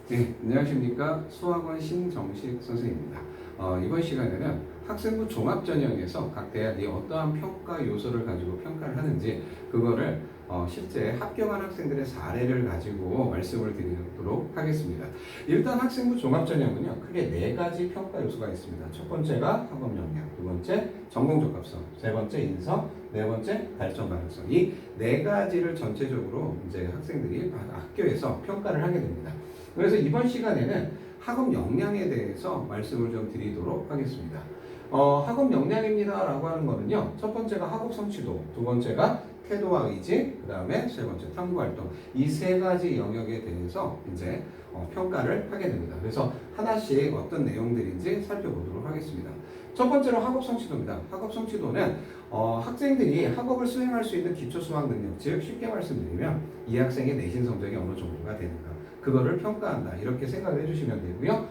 네, 안녕하십니까. 수학원 신정식 선생님입니다. 이번 시간에는 학생부 종합전형에서 각 대학이 어떠한 평가 요소를 가지고 평가를 하는지 그거를 실제 합격한 학생들의 사례를 가지고 말씀을 드리도록 하겠습니다. 일단 학생부 종합전형은요, 크게 네 가지 평가 요소가 있습니다. 첫 번째가 학업 역량, 두 번째 전공 적합성, 세 번째 인성, 네 번째 발전 가능성. 이 네 가지를 전체적으로 이제 학생들이 학교에서 평가를 하게 됩니다. 그래서 이번 시간에는 학업 역량에 대해서 말씀을 좀 드리도록 하겠습니다. 학업 역량입니다라고 하는 거는요, 첫 번째가 학업 성취도, 두 번째가 태도와 의지, 그 다음에 세 번째 탐구 활동. 이 세 가지 영역에 대해서 이제 평가를 하게 됩니다. 그래서 하나씩 어떤 내용들인지 살펴보도록 하겠습니다. 첫 번째로 학업 성취도입니다. 학업 성취도는 학생들이 학업을 수행할 수 있는 기초 수학 능력, 즉 쉽게 말씀드리면 이 학생의 내신 성적이 어느 정도가 되는가, 그거를 평가한다, 이렇게 생각을 해주시면 되고요.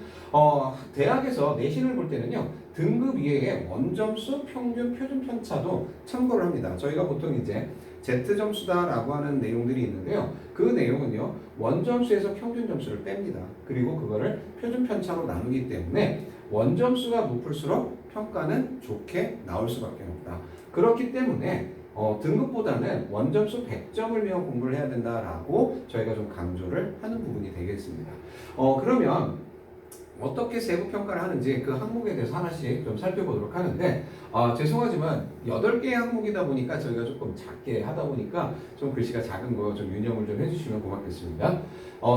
대학에서 내신을 볼 때는요, 등급 이외에 원점수, 평균, 표준 편차도 참고를 합니다. 저희가 보통 이제 Z점수다라고 하는 내용들이 있는데요, 그 내용은요, 원점수에서 평균 점수를 뺍니다. 그리고 그거를 표준 편차로 나누기 때문에 원점수가 높을수록 평가는 좋게 나올 수밖에 없다. 그렇기 때문에 등급보다는 원점수 100점을 위한 공부를 해야 된다라고 저희가 좀 강조를 하는 부분이 되겠습니다. 그러면 어떻게 세부 평가를 하는지 그 항목에 대해서 하나씩 좀 살펴보도록 하는데, 죄송하지만 8개의 항목이다 보니까 저희가 조금 작게 하다 보니까 좀 글씨가 작은 거 좀 유념을 좀 해주시면 고맙겠습니다.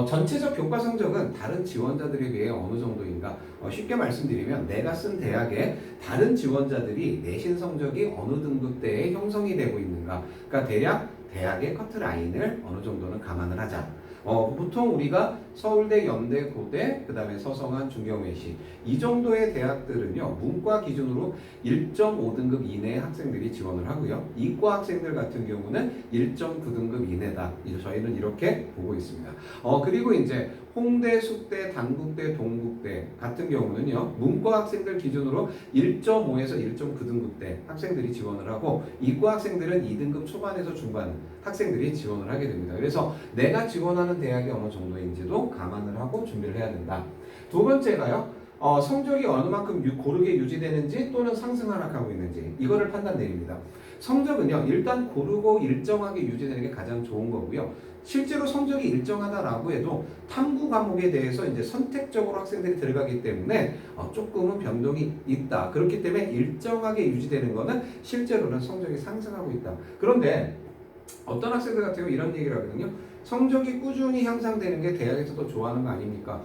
전체적 교과 성적은 다른 지원자들에 비해 어느 정도인가, 쉽게 말씀드리면 내가 쓴 대학의 다른 지원자들이 내신 성적이 어느 등급대에 형성이 되고 있는가, 그러니까 대략 대학의 커트라인을 어느 정도는 감안을 하자. 보통 우리가 서울대, 연대, 고대, 그 다음에 서성한, 중경외시, 이 정도의 대학들은요, 문과 기준으로 1.5등급 이내의 학생들이 지원을 하고요, 이과 학생들 같은 경우는 1.9등급 이내다. 저희는 이렇게 보고 있습니다. 그리고 이제 홍대, 숙대, 단국대, 동국대 같은 경우는요, 문과 학생들 기준으로 1.5에서 1.9등급대 학생들이 지원을 하고, 이과 학생들은 2등급 초반에서 중반 학생들이 지원을 하게 됩니다. 그래서 내가 지원하는 대학이 어느 정도인지도 감안을 하고 준비를 해야 된다. 두 번째가요, 성적이 어느 만큼 고르게 유지되는지 또는 상승 하락하고 있는지, 이거를 판단 내립니다. 성적은요, 일단 고르고 일정하게 유지되는 게 가장 좋은 거고요. 실제로 성적이 일정하다라고 해도 탐구 과목에 대해서 이제 선택적으로 학생들이 들어가기 때문에 조금은 변동이 있다. 그렇기 때문에 일정하게 유지되는 거는 실제로는 성적이 상승하고 있다. 그런데 어떤 학생들 같은 경우 이런 얘기를 하거든요. 성적이 꾸준히 향상되는 게 대학에서도 좋아하는 거 아닙니까?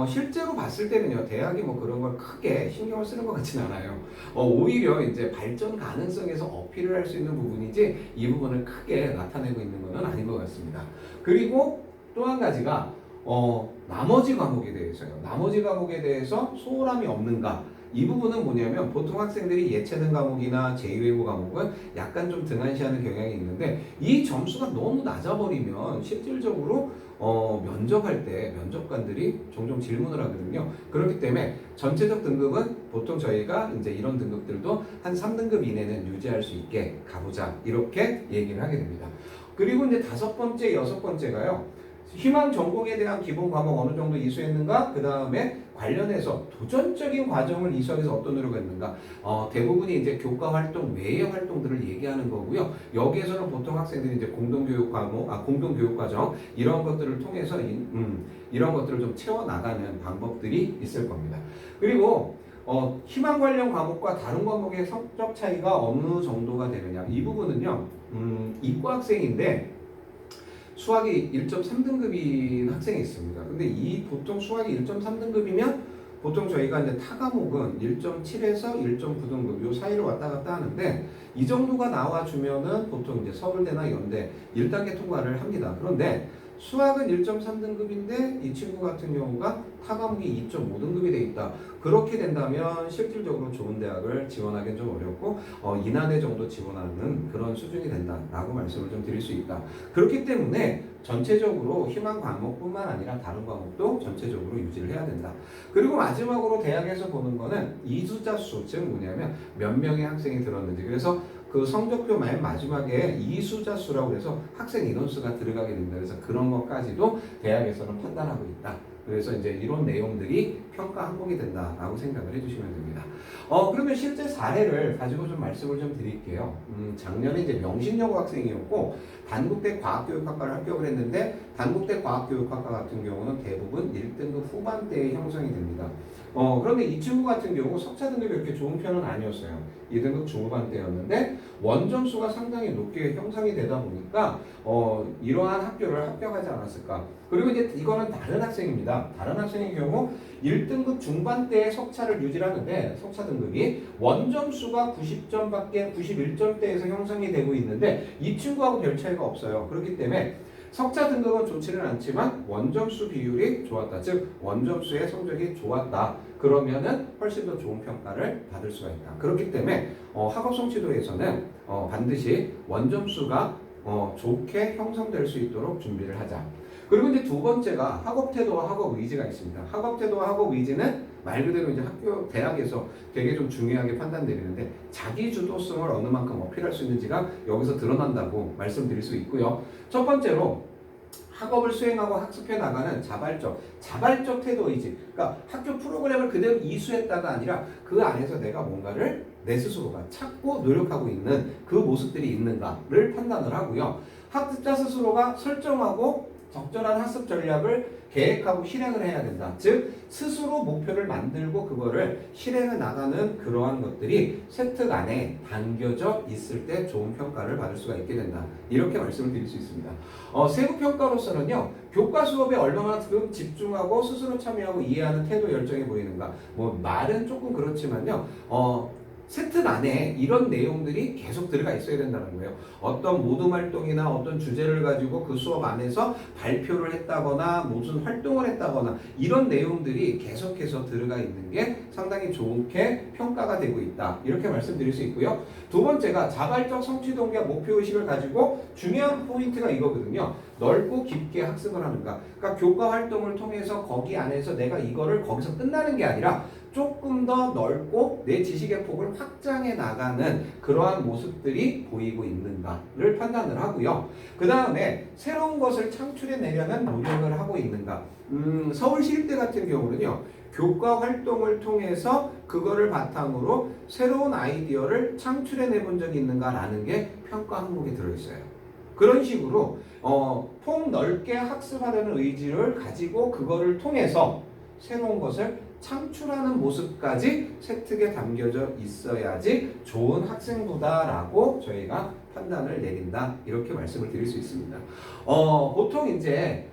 실제로 봤을 때는요, 대학이 뭐 그런 걸 크게 신경을 쓰는 것 같진 않아요. 오히려 이제 발전 가능성에서 어필을 할 수 있는 부분이지 이 부분을 크게 나타내고 있는 것은 아닌 것 같습니다. 그리고 또 한 가지가 나머지 과목에 대해서요. 나머지 과목에 대해서 소홀함이 없는가? 이 부분은 뭐냐면, 보통 학생들이 예체능 과목이나 제2외국 과목은 약간 좀 등한시하는 경향이 있는데, 이 점수가 너무 낮아버리면 실질적으로 면접할 때 면접관들이 종종 질문을 하거든요. 그렇기 때문에 전체적 등급은 보통 저희가 이제 이런 등급들도 한 3등급 이내는 유지할 수 있게 가보자, 이렇게 얘기를 하게 됩니다. 그리고 이제 다섯 번째, 여섯 번째가요, 희망 전공에 대한 기본 과목 어느 정도 이수했는가, 그 다음에 관련해서 도전적인 과정을 이수하기 위해서 어떤 노력을 했는가, 대부분이 이제 교과 활동 외의 활동들을 얘기하는 거고요. 여기에서는 보통 학생들이 이제 공동교육 과목, 공동교육 과정, 이런 것들을 통해서 이런 것들을 좀 채워나가는 방법들이 있을 겁니다. 그리고 희망 관련 과목과 다른 과목의 성적 차이가 어느 정도가 되느냐, 이 부분은요, 이과 학생인데 수학이 1.3등급인 학생이 있습니다. 근데 이 보통 수학이 1.3등급이면 보통 저희가 이제 타 과목은 1.7에서 1.9등급 요 사이를 왔다 갔다 하는데, 이 정도가 나와주면은 보통 이제 서울대나 연대 1단계 통과를 합니다. 그런데 수학은 1.3등급인데 이 친구 같은 경우가 타 과목이 2.5등급이 돼 있다. 그렇게 된다면 실질적으로 좋은 대학을 지원하기는 좀 어렵고 인하대 정도 지원하는 그런 수준이 된다라고 말씀을 좀 드릴 수 있다. 그렇기 때문에 전체적으로 희망 과목뿐만 아니라 다른 과목도 전체적으로 유지를 해야 된다. 그리고 마지막으로 대학에서 보는 거는 이수자 수, 즉 뭐냐면 몇 명의 학생이 들었는지. 그래서 그 성적표 맨 마지막에 이수자 수라고 해서 학생 인원수가 들어가게 됩니다. 그래서 그런 것까지도 대학에서는 판단하고 있다. 그래서 이제 이런 내용들이 평가 항목이 된다라고 생각을 해주시면 됩니다. 그러면 실제 사례를 가지고 좀 말씀을 좀 드릴게요. 작년에 이제 명신여고 학생이었고 단국대 과학교육학과를 합격을 했는데 단국대 과학교육학과 같은 경우는 대부분 1등급 후반대에 형성이 됩니다. 그런데 이 친구 같은 경우 석차 등급이 그렇게 좋은 편은 아니었어요. 2등급 중후반대였는데 원점수가 상당히 높게 형성이 되다 보니까 이러한 학교를 합격하지 않았을까. 그리고 이제 이거는 다른 학생입니다. 다른 학생의 경우 1등급 중반대의 석차를 유지하는데 석차 등급이 원점수가 90점밖에 91점대에서 형성이 되고 있는데 이 친구하고 별 차이가 없어요. 그렇기 때문에 석차 등급은 좋지는 않지만 원점수 비율이 좋았다. 즉 원점수의 성적이 좋았다. 그러면은 훨씬 더 좋은 평가를 받을 수가 있다. 그렇기 때문에 학업 성취도에서는 반드시 원점수가 좋게 형성될 수 있도록 준비를 하자. 그리고 이제 두 번째가 학업 태도와 학업 의지가 있습니다. 학업 태도와 학업 의지는 말 그대로 이제 학교, 대학에서 되게 좀 중요하게 판단되는데 자기 주도성을 어느 만큼 어필할 수 있는지가 여기서 드러난다고 말씀드릴 수 있고요. 첫 번째로 학업을 수행하고 학습해 나가는 자발적 태도 의지. 그러니까 학교 프로그램을 그대로 이수했다가 아니라 그 안에서 내가 뭔가를 내 스스로가 찾고 노력하고 있는 그 모습들이 있는가를 판단을 하고요. 학습자 스스로가 설정하고 적절한 학습 전략을 계획하고 실행을 해야 된다. 즉 스스로 목표를 만들고 그거를 실행해 나가는 그러한 것들이 세특 안에 담겨져 있을 때 좋은 평가를 받을 수가 있게 된다. 이렇게 말씀을 드릴 수 있습니다. 세부 평가로서는요. 교과 수업에 얼마만큼 집중하고 스스로 참여하고 이해하는 태도 열정이 보이는가. 뭐 말은 조금 그렇지만요. 세특 안에 이런 내용들이 계속 들어가 있어야 된다는 거예요. 어떤 모둠 활동이나 어떤 주제를 가지고 그 수업 안에서 발표를 했다거나 무슨 활동을 했다거나 이런 내용들이 계속해서 들어가 있는 게 상당히 좋게 평가가 되고 있다. 이렇게 말씀드릴 수 있고요. 두 번째가 자발적 성취 동기와 목표의식을 가지고 중요한 포인트가 이거거든요. 넓고 깊게 학습을 하는가. 그러니까 교과 활동을 통해서 거기 안에서 내가 이거를 거기서 끝나는 게 아니라 조금 더 넓고 내 지식의 폭을 확장해 나가는 그러한 모습들이 보이고 있는가를 판단을 하고요. 그 다음에 새로운 것을 창출해 내려는 노력을 하고 있는가. 서울시립대 같은 경우는요. 교과 활동을 통해서 그거를 바탕으로 새로운 아이디어를 창출해 내본 적이 있는가라는 게 평가 항목에 들어있어요. 그런 식으로 폭 넓게 학습하려는 의지를 가지고 그거를 통해서 새로운 것을 창출하는 모습까지 세특에 담겨져 있어야지 좋은 학생부다라고 저희가 판단을 내린다. 이렇게 말씀을 드릴 수 있습니다. 보통 이제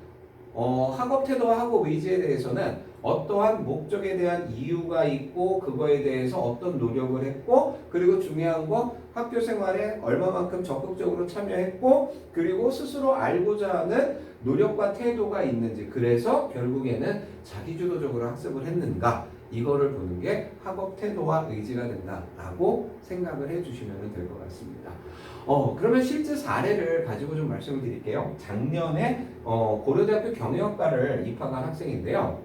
학업 태도와 학업 의지에 대해서는 어떠한 목적에 대한 이유가 있고 그거에 대해서 어떤 노력을 했고 그리고 중요한 거 학교 생활에 얼마만큼 적극적으로 참여했고 그리고 스스로 알고자 하는 노력과 태도가 있는지 그래서 결국에는 자기주도적으로 학습을 했는가 이거를 보는 게 학업 태도와 의지가 된다라고 생각을 해주시면 될 것 같습니다. 그러면 실제 사례를 가지고 좀 말씀을 드릴게요. 작년에 고려대학교 경영학과를 입학한 학생인데요.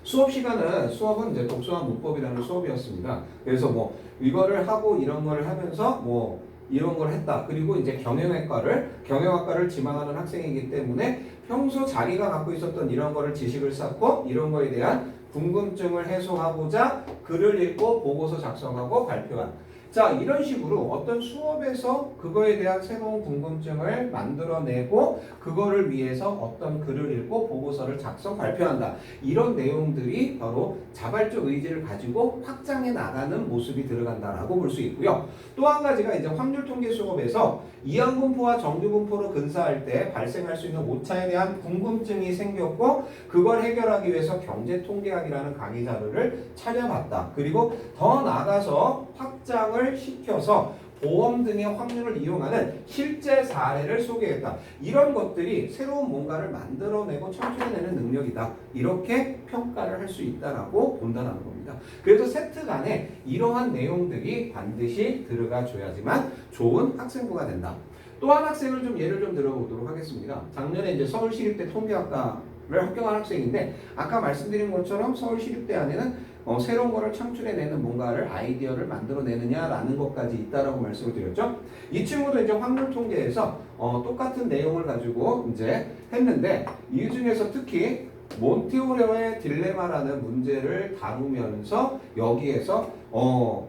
수업은 이제 독서와 문법이라는 수업이었습니다. 그래서 뭐 이거를 하고 이런 걸 하면서 뭐 이런 걸 했다. 그리고 이제 경영학과를 지망하는 학생이기 때문에 평소 자기가 갖고 있었던 이런 거를 지식을 쌓고 이런 거에 대한 궁금증을 해소하고자 글을 읽고 보고서 작성하고 발표한. 자, 이런 식으로 어떤 수업에서 그거에 대한 새로운 궁금증을 만들어내고 그거를 위해서 어떤 글을 읽고 보고서를 작성, 발표한다. 이런 내용들이 바로 자발적 의지를 가지고 확장해 나가는 모습이 들어간다라고 볼 수 있고요. 또 한 가지가 이제 확률 통계 수업에서 이항분포와 정규분포로 근사할 때 발생할 수 있는 오차에 대한 궁금증이 생겼고 그걸 해결하기 위해서 경제통계학이라는 강의 자료를 차려봤다. 그리고 더 나아가서 확장을 시켜서 보험 등의 확률을 이용하는 실제 사례를 소개했다. 이런 것들이 새로운 뭔가를 만들어내고 창출해내는 능력이다. 이렇게 평가를 할 수 있다라고 본다는 겁니다. 그래서 세트 간에 이러한 내용들이 반드시 들어가 줘야지만 좋은 학생부가 된다. 또 한 학생을 좀 예를 좀 들어보도록 하겠습니다. 작년에 이제 서울시립대 통계학과를 합격한 학생인데 아까 말씀드린 것처럼 서울시립대 안에는 새로운 거를 창출해내는 뭔가를 아이디어를 만들어내느냐라는 것까지 있다라고 말씀을 드렸죠. 이 친구도 이제 확률 통계에서 똑같은 내용을 가지고 이제 했는데 이 중에서 특히 몬티오레의 딜레마라는 문제를 다루면서 여기에서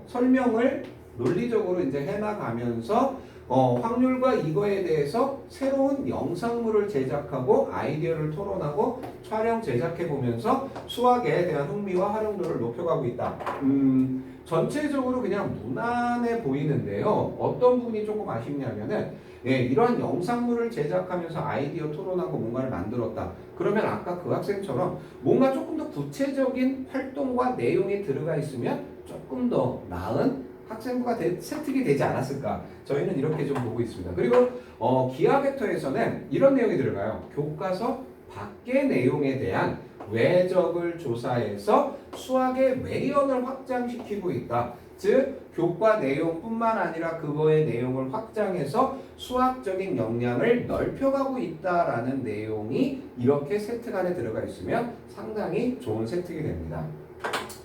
설명을 논리적으로 이제 해나가면서 확률과 이거에 대해서 새로운 영상물을 제작하고 아이디어를 토론하고 촬영 제작해 보면서 수학에 대한 흥미와 활용도를 높여가고 있다. 전체적으로 그냥 무난해 보이는데요. 어떤 부분이 조금 아쉽냐면은 이러한 영상물을 제작하면서 아이디어 토론하고 뭔가를 만들었다. 그러면 아까 그 학생처럼 뭔가 조금 더 구체적인 활동과 내용이 들어가 있으면 조금 더 나은 학생부가 세특이 되지 않았을까? 저희는 이렇게 좀 보고 있습니다. 그리고 기하 벡터에서는 이런 내용이 들어가요. 교과서 밖의 내용에 대한 외적을 조사해서 수학의 외연을 확장시키고 있다. 즉 교과 내용뿐만 아니라 그거의 내용을 확장해서 수학적인 역량을 넓혀가고 있다라는 내용이 이렇게 세특 안에 들어가 있으면 상당히 좋은 세특이 됩니다.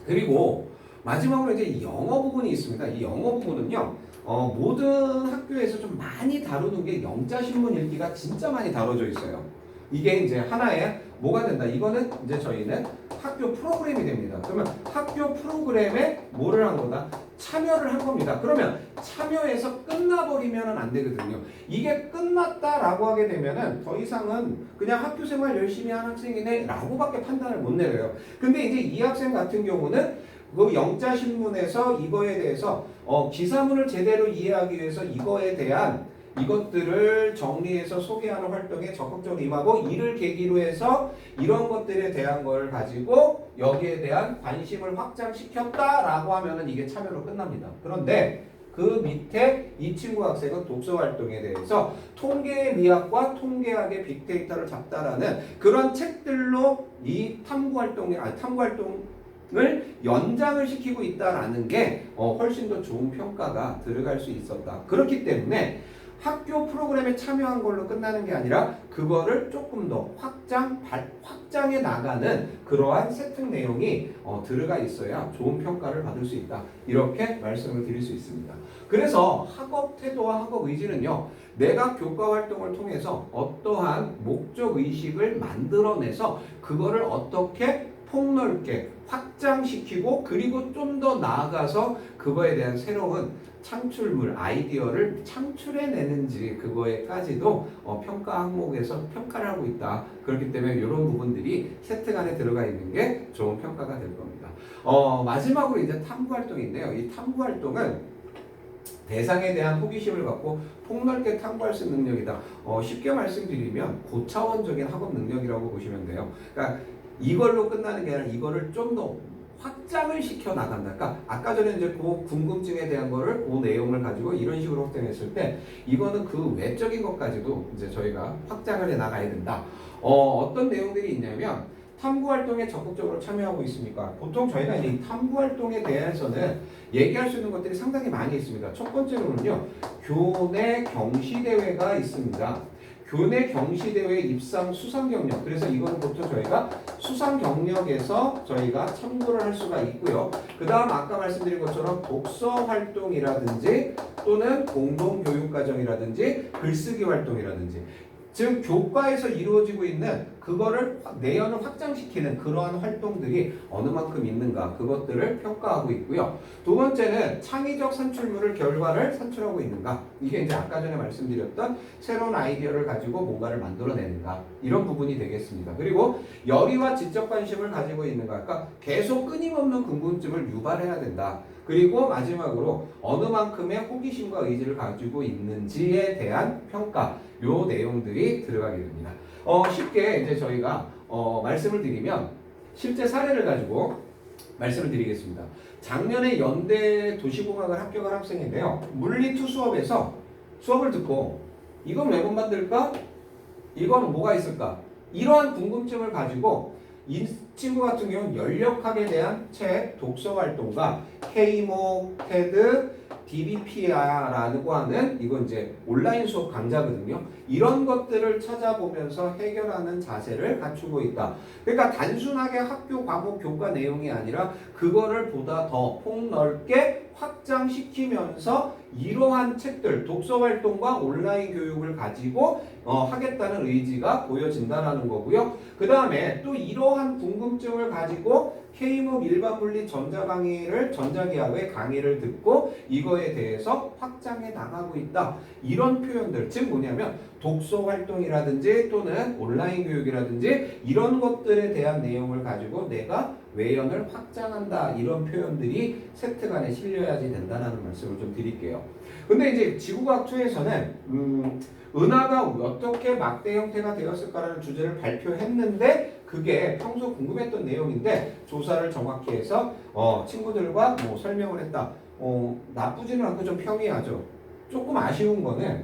그리고 마지막으로 이제 영어 부분이 있습니다. 이 영어 부분은요, 모든 학교에서 좀 많이 다루는 게 영자신문 읽기가 진짜 많이 다뤄져 있어요. 이게 이제 하나의 뭐가 된다. 이거는 이제 저희는 학교 프로그램이 됩니다. 그러면 학교 프로그램에 뭐를 한 거다? 참여를 한 겁니다. 그러면 참여해서 끝나버리면 안 되거든요. 이게 끝났다라고 하게 되면은 더 이상은 그냥 학교 생활 열심히 한 학생이네 라고밖에 판단을 못 내려요. 근데 이제 이 학생 같은 경우는 그 영자신문에서 이거에 대해서 기사문을 제대로 이해하기 위해서 이거에 대한 이것들을 정리해서 소개하는 활동에 적극적으로 임하고 이를 계기로 해서 이런 것들에 대한 걸 가지고 여기에 대한 관심을 확장시켰다라고 하면은 이게 참여로 끝납니다. 그런데 그 밑에 이 친구 학생은 독서 활동에 대해서 통계의 미학과 통계학의 빅데이터를 잡다라는 그런 책들로 이 탐구 활동을 연장을 시키고 있다라는 게 훨씬 더 좋은 평가가 들어갈 수 있었다. 그렇기 때문에 학교 프로그램에 참여한 걸로 끝나는 게 아니라 그거를 조금 더 확장해 나가는 그러한 세특 내용이 들어가 있어야 좋은 평가를 받을 수 있다. 이렇게 말씀을 드릴 수 있습니다. 그래서 학업 태도와 학업 의지는요. 내가 교과 활동을 통해서 어떠한 목적 의식을 만들어내서 그거를 어떻게 폭넓게 확장시키고 그리고 좀 더 나아가서 그거에 대한 새로운 창출물, 아이디어를 창출해내는지 그거에까지도 평가 항목에서 평가를 하고 있다. 그렇기 때문에 이런 부분들이 세특 안에 들어가 있는 게 좋은 평가가 될 겁니다. 마지막으로 이제 탐구활동인데요. 이 탐구활동은 대상에 대한 호기심을 갖고 폭넓게 탐구할 수 있는 능력이다. 쉽게 말씀드리면 고차원적인 학업 능력이라고 보시면 돼요. 그러니까 이걸로 끝나는 게 아니라 이거를 좀 더 확장을 시켜 나간다. 그러니까 아까 전에 이제 그 궁금증에 대한 거를 그 내용을 가지고 이런 식으로 확장했을 때 이거는 그 외적인 것까지도 이제 저희가 확장을 해 나가야 된다. 어떤 내용들이 있냐면 탐구 활동에 적극적으로 참여하고 있습니까? 보통 저희가 이 탐구 활동에 대해서는 얘기할 수 있는 것들이 상당히 많이 있습니다. 첫 번째로는요, 교내 경시 대회가 있습니다. 교내 경시대회 입상 수상 경력. 그래서 이거는 보통 저희가 수상 경력에서 저희가 참고를 할 수가 있고요. 그 다음 아까 말씀드린 것처럼 독서 활동이라든지 또는 공동교육과정이라든지 글쓰기 활동이라든지 즉 교과에서 이루어지고 있는 그거를 내연을 확장시키는 그러한 활동들이 어느 만큼 있는가 그것들을 평가하고 있고요. 두 번째는 창의적 산출물을 결과를 산출하고 있는가 이게 이제 아까 전에 말씀드렸던 새로운 아이디어를 가지고 뭔가를 만들어내는가 이런 부분이 되겠습니다. 그리고 열의와 지적 관심을 가지고 있는가 그러니까 계속 끊임없는 궁금증을 유발해야 된다. 그리고 마지막으로 어느 만큼의 호기심과 의지를 가지고 있는지에 대한 평가 요 내용들이 들어가게 됩니다. 쉽게 이제 저희가 말씀을 드리면 실제 사례를 가지고 말씀을 드리겠습니다. 작년에 연대 도시공학을 합격한 학생인데요. 물리2 수업에서 수업을 듣고 이건 왜 못 만들까? 이건 뭐가 있을까? 이러한 궁금증을 가지고 이 친구 같은 경우는 연력학에 대한 책 독서 활동과 K목, 테드, DBP라고 하는 이건 이제 온라인 수업 강좌거든요. 이런 것들을 찾아보면서 해결하는 자세를 갖추고 있다. 그러니까 단순하게 학교 과목 교과 내용이 아니라 그거를 보다 더 폭넓게 확장시키면서 이러한 책들, 독서 활동과 온라인 교육을 가지고 하겠다는 의지가 보여진다는 거고요. 그 다음에 또 이러한 궁금증을 가지고 K목 일반물리 전자기하의 강의를 듣고 이거에 대해서 확장해 나가고 있다. 이런 표현들, 즉 뭐냐면 독서 활동이라든지 또는 온라인 교육이라든지 이런 것들에 대한 내용을 가지고 내가 외연을 확장한다. 이런 표현들이 세트간에 실려야지 된다는 말씀을 좀 드릴게요. 근데 이제 지구과학2에서는 은하가 어떻게 막대 형태가 되었을까라는 주제를 발표했는데 그게 평소 궁금했던 내용인데 조사를 정확히 해서 친구들과 뭐 설명을 했다. 나쁘지는 않고 좀 평이하죠. 조금 아쉬운 거는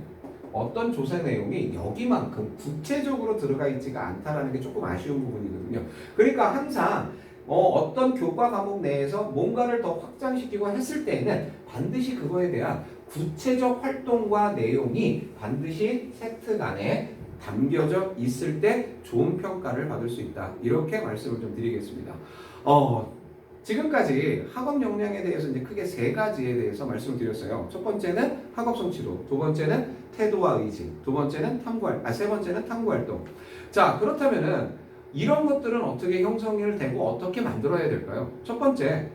어떤 조사 내용이 여기만큼 구체적으로 들어가 있지가 않다라는 게 조금 아쉬운 부분이거든요. 그러니까 항상 어떤 교과 과목 내에서 뭔가를 더 확장시키고 했을 때에는 반드시 그거에 대한 구체적 활동과 내용이 반드시 세트 간에 담겨져 있을 때 좋은 평가를 받을 수 있다. 이렇게 말씀을 좀 드리겠습니다. 지금까지 학업 역량에 대해서 이제 크게 세 가지에 대해서 말씀을 드렸어요. 첫 번째는 학업 성취도, 두 번째는 태도와 의지, 세 번째는 탐구 활동. 자, 그렇다면은 이런 것들은 어떻게 형성이 되고 어떻게 만들어야 될까요? 첫 번째,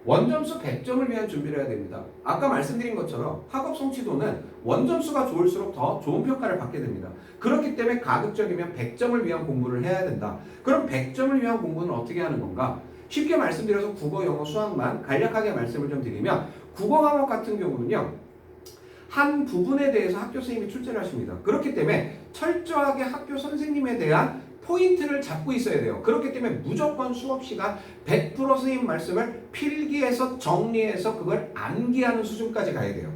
원점수 100점을 위한 준비를 해야 됩니다. 아까 말씀드린 것처럼 학업 성취도는 원점수가 좋을수록 더 좋은 평가를 받게 됩니다. 그렇기 때문에 가급적이면 100점을 위한 공부를 해야 된다. 그럼 100점을 위한 공부는 어떻게 하는 건가? 쉽게 말씀드려서 국어, 영어, 수학만 간략하게 말씀을 좀 드리면 국어 과목 같은 경우는요. 한 부분에 대해서 학교 선생님이 출제를 하십니다. 그렇기 때문에 철저하게 학교 선생님에 대한 포인트를 잡고 있어야 돼요. 그렇기 때문에 무조건 수업 시간 100% 선생님 말씀을 필기해서 정리해서 그걸 암기하는 수준까지 가야 돼요.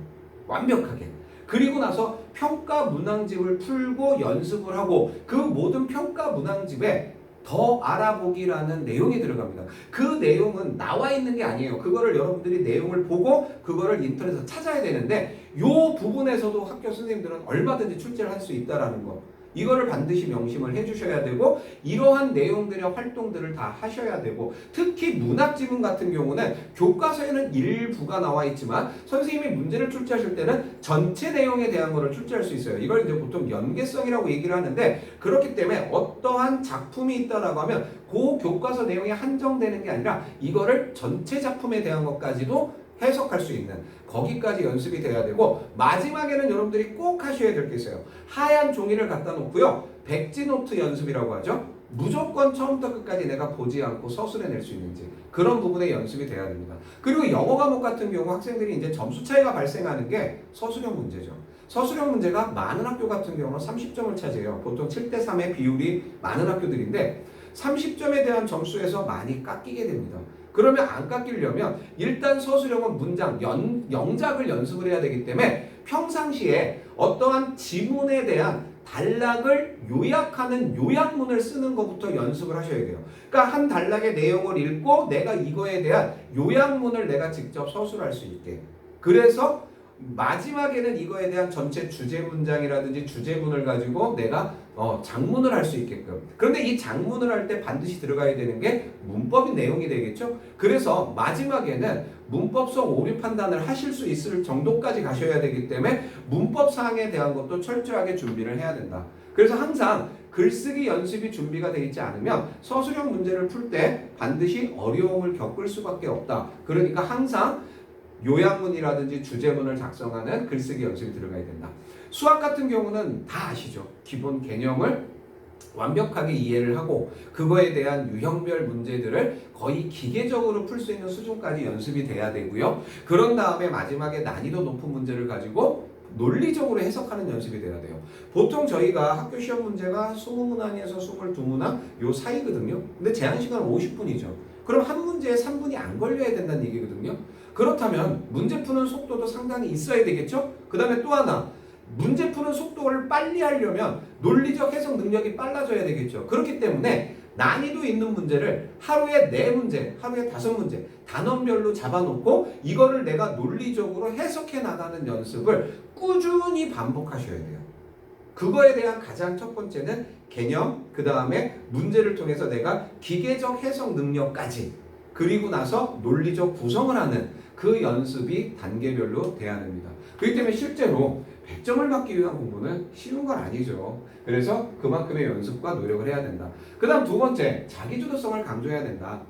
완벽하게. 그리고 나서 평가 문항집을 풀고 연습을 하고 그 모든 평가 문항집에 더 알아보기라는 내용이 들어갑니다. 그 내용은 나와 있는 게 아니에요. 그거를 여러분들이 내용을 보고 그거를 인터넷에서 찾아야 되는데 이 부분에서도 학교 선생님들은 얼마든지 출제를 할 수 있다는 거. 이거를 반드시 명심을 해주셔야 되고 이러한 내용들의 활동들을 다 하셔야 되고 특히 문학지문 같은 경우는 교과서에는 일부가 나와 있지만 선생님이 문제를 출제하실 때는 전체 내용에 대한 거를 출제할 수 있어요. 이걸 이제 보통 연계성이라고 얘기를 하는데 그렇기 때문에 어떠한 작품이 있다라고 하면 그 교과서 내용이 한정되는 게 아니라 이거를 전체 작품에 대한 것까지도 해석할 수 있는 거기까지 연습이 돼야 되고 마지막에는 여러분들이 꼭 하셔야 될 게 있어요. 하얀 종이를 갖다 놓고요. 백지노트 연습이라고 하죠. 무조건 처음부터 끝까지 내가 보지 않고 서술해낼 수 있는지 그런 부분에 연습이 돼야 됩니다. 그리고 영어 과목 같은 경우 학생들이 이제 점수 차이가 발생하는 게 서술형 문제죠. 서술형 문제가 많은 학교 같은 경우는 30점을 차지해요. 보통 7대3의 비율이 많은 학교들인데 30점에 대한 점수에서 많이 깎이게 됩니다. 그러면 안 깎이려면 일단 서술형은 문장, 영작을 연습을 해야 되기 때문에 평상시에 어떠한 지문에 대한 단락을 요약하는 요약문을 쓰는 것부터 연습을 하셔야 돼요. 그러니까 한 단락의 내용을 읽고 내가 이거에 대한 요약문을 내가 직접 서술할 수 있게. 그래서 마지막에는 이거에 대한 전체 주제 문장이라든지 주제문을 가지고 내가 장문을 할 수 있게끔. 그런데 이 장문을 할 때 반드시 들어가야 되는 게 문법인 내용이 되겠죠. 그래서 마지막에는 문법성 오류 판단을 하실 수 있을 정도까지 가셔야 되기 때문에 문법 사항에 대한 것도 철저하게 준비를 해야 된다. 그래서 항상 글쓰기 연습이 준비가 되어 있지 않으면 서술형 문제를 풀 때 반드시 어려움을 겪을 수밖에 없다. 그러니까 항상 요약문이라든지 주제문을 작성하는 글쓰기 연습이 들어가야 된다. 수학 같은 경우는 다 아시죠? 기본 개념을 완벽하게 이해를 하고 그거에 대한 유형별 문제들을 거의 기계적으로 풀 수 있는 수준까지 연습이 돼야 되고요. 그런 다음에 마지막에 난이도 높은 문제를 가지고 논리적으로 해석하는 연습이 돼야 돼요. 보통 저희가 학교 시험 문제가 20문항에서 22문항 요 사이거든요. 근데 제한 시간은 50분이죠. 그럼 한 문제에 3분이 안 걸려야 된다는 얘기거든요. 그렇다면 문제 푸는 속도도 상당히 있어야 되겠죠? 그 다음에 또 하나, 문제 푸는 속도를 빨리 하려면 논리적 해석 능력이 빨라져야 되겠죠. 그렇기 때문에 난이도 있는 문제를 하루에 4문제, 하루에 5문제 단원별로 잡아놓고 이거를 내가 논리적으로 해석해 나가는 연습을 꾸준히 반복하셔야 돼요. 그거에 대한 가장 첫 번째는 개념, 그 다음에 문제를 통해서 내가 기계적 해석 능력까지, 그리고 나서 논리적 구성을 하는 그 연습이 단계별로 돼야 됩니다. 그렇기 때문에 실제로 100점을 받기 위한 공부는 쉬운 건 아니죠. 그래서 그만큼의 연습과 노력을 해야 된다. 그 다음 두 번째, 자기주도성을 강조해야 된다.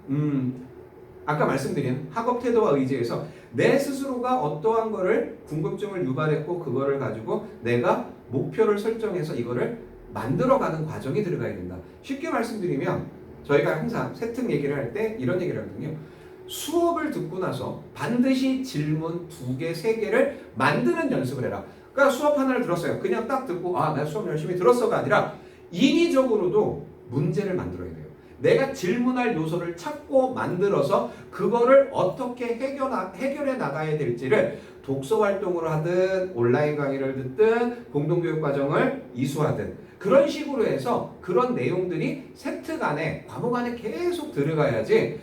아까 말씀드린 학업 태도와 의지에서 내 스스로가 어떠한 거를 궁금증을 유발했고 그거를 가지고 내가 목표를 설정해서 이거를 만들어가는 과정이 들어가야 된다. 쉽게 말씀드리면 저희가 항상 세특 얘기를 할 때 이런 얘기를 하거든요. 수업을 듣고 나서 반드시 질문 2개, 3개를 만드는 연습을 해라. 그러니까 수업 하나를 들었어요. 그냥 딱 듣고 나 수업 열심히 들었어가 아니라 인위적으로도 문제를 만들어야 돼요. 내가 질문할 요소를 찾고 만들어서 그거를 어떻게 해결해 나가야 될지를 독서 활동을 하든 온라인 강의를 듣든 공동교육 과정을 이수하든 그런 식으로 해서 그런 내용들이 세특 안에 과목 안에 계속 들어가야지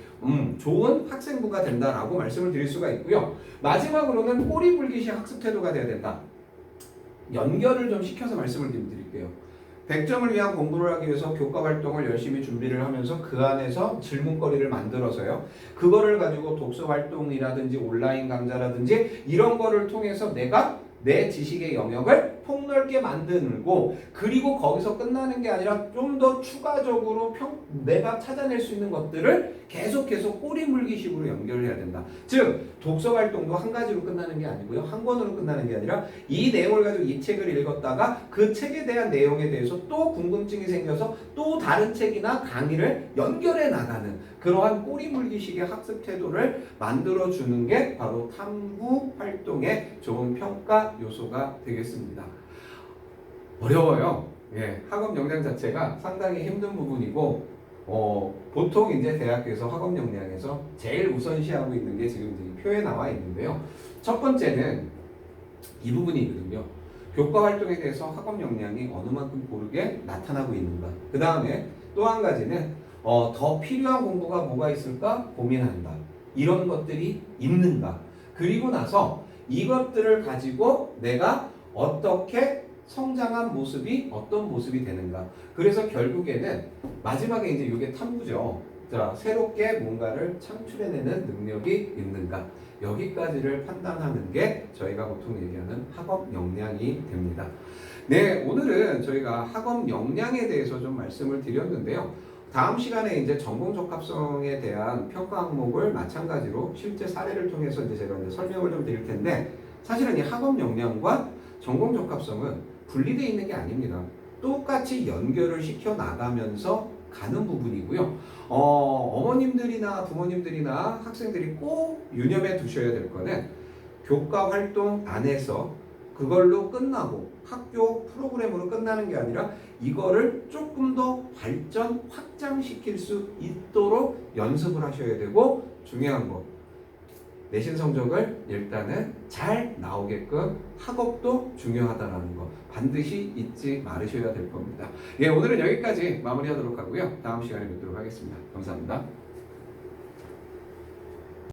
좋은 학생부가 된다라고 말씀을 드릴 수가 있고요. 마지막으로는 꼬리물기식 학습 태도가 돼야 된다. 연결을 좀 시켜서 말씀을 드릴게요. 100점을 위한 공부를 하기 위해서 교과 활동을 열심히 준비를 하면서 그 안에서 질문거리를 만들어서요. 그거를 가지고 독서 활동이라든지 온라인 강좌라든지 이런 거를 통해서 내가 내 지식의 영역을 폭넓게 만들고 그리고 거기서 끝나는 게 아니라 좀 더 추가적으로 내가 찾아낼 수 있는 것들을 계속해서 꼬리물기식으로 연결해야 된다. 즉 독서 활동도 한 가지로 끝나는 게 아니고요. 한 권으로 끝나는 게 아니라 이 내용을 가지고 이 책을 읽었다가 그 책에 대한 내용에 대해서 또 궁금증이 생겨서 또 다른 책이나 강의를 연결해 나가는 그러한 꼬리물기식의 학습 태도를 만들어주는 게 바로 탐구 활동의 좋은 평가 요소가 되겠습니다. 어려워요. 학업 역량 자체가 상당히 힘든 부분이고 보통 이제 대학교에서 학업 역량에서 제일 우선시하고 있는 게 지금 이제 표에 나와 있는데요. 첫 번째는 이 부분이거든요. 교과 활동에 대해서 학업 역량이 어느 만큼 고르게 나타나고 있는가. 그 다음에 또 한 가지는 더 필요한 공부가 뭐가 있을까 고민한다. 이런 것들이 있는가. 그리고 나서 이것들을 가지고 내가 어떻게 성장한 모습이 어떤 모습이 되는가. 그래서 결국에는 마지막에 이제 이게 탐구죠. 자, 새롭게 뭔가를 창출해내는 능력이 있는가. 여기까지를 판단하는 게 저희가 보통 얘기하는 학업 역량이 됩니다. 네, 오늘은 저희가 학업 역량에 대해서 좀 말씀을 드렸는데요. 다음 시간에 이제 전공 적합성에 대한 평가 항목을 마찬가지로 실제 사례를 통해서 이제 제가 이제 설명을 좀 드릴 텐데 사실은 이 학업 역량과 전공 적합성은 분리되어 있는 게 아닙니다. 똑같이 연결을 시켜 나가면서 가는 부분이고요. 어머님들이나 부모님들이나 학생들이 꼭 유념해 두셔야 될 거는 교과 활동 안에서 그걸로 끝나고 학교 프로그램으로 끝나는 게 아니라 이거를 조금 더 발전 확장시킬 수 있도록 연습을 하셔야 되고 중요한 거 내신 성적을 일단은 잘 나오게끔 학업도 중요하다는 거 반드시 잊지 말으셔야 될 겁니다. 오늘은 여기까지 마무리하도록 하고요. 다음 시간에 뵙도록 하겠습니다. 감사합니다.